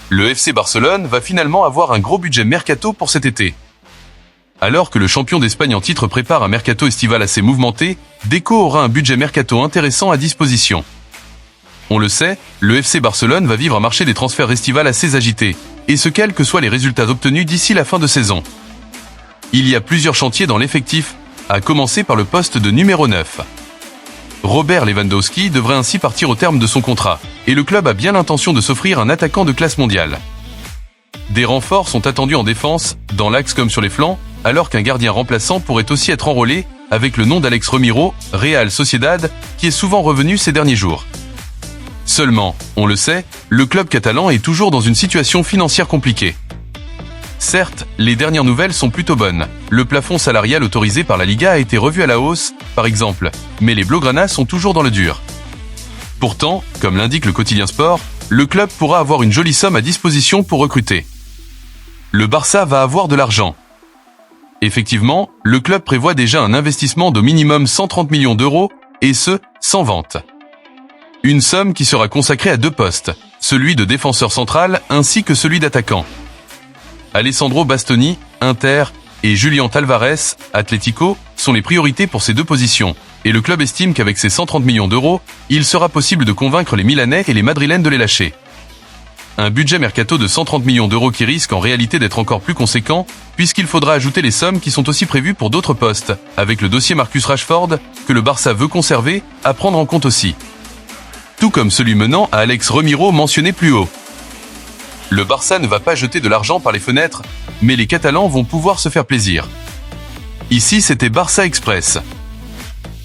Le FC Barcelone va finalement avoir un gros budget mercato pour cet été. Alors que le champion d'Espagne en titre prépare un mercato estival assez mouvementé, Deco aura un budget mercato intéressant à disposition. On le sait, le FC Barcelone va vivre un marché des transferts estival assez agité, et ce quels que soient les résultats obtenus d'ici la fin de saison. Il y a plusieurs chantiers dans l'effectif, à commencer par le poste de numéro 9. Robert Lewandowski devrait ainsi partir au terme de son contrat, et le club a bien l'intention de s'offrir un attaquant de classe mondiale. Des renforts sont attendus en défense, dans l'axe comme sur les flancs, alors qu'un gardien remplaçant pourrait aussi être enrôlé, avec le nom d'Alex Remiro, Real Sociedad, qui est souvent revenu ces derniers jours. Seulement, on le sait, le club catalan est toujours dans une situation financière compliquée. Certes, les dernières nouvelles sont plutôt bonnes. Le plafond salarial autorisé par la Liga a été revu à la hausse, par exemple, mais les Blaugrana sont toujours dans le dur. Pourtant, comme l'indique le quotidien Sport, le club pourra avoir une jolie somme à disposition pour recruter. Le Barça va avoir de l'argent. Effectivement, le club prévoit déjà un investissement d'au minimum 130 millions d'euros, et ce, sans vente. Une somme qui sera consacrée à deux postes, celui de défenseur central ainsi que celui d'attaquant. Alessandro Bastoni, Inter, et Julián Álvarez, Atlético, sont les priorités pour ces deux positions, et le club estime qu'avec ces 130 millions d'euros, il sera possible de convaincre les Milanais et les Madrilènes de les lâcher. Un budget mercato de 130 millions d'euros qui risque en réalité d'être encore plus conséquent, puisqu'il faudra ajouter les sommes qui sont aussi prévues pour d'autres postes, avec le dossier Marcus Rashford, que le Barça veut conserver, à prendre en compte aussi. Tout comme celui menant à Alex Remiro mentionné plus haut. Le Barça ne va pas jeter de l'argent par les fenêtres, mais les Catalans vont pouvoir se faire plaisir. Ici, c'était Barça Express.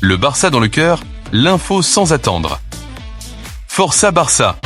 Le Barça dans le cœur, l'info sans attendre. Força Barça!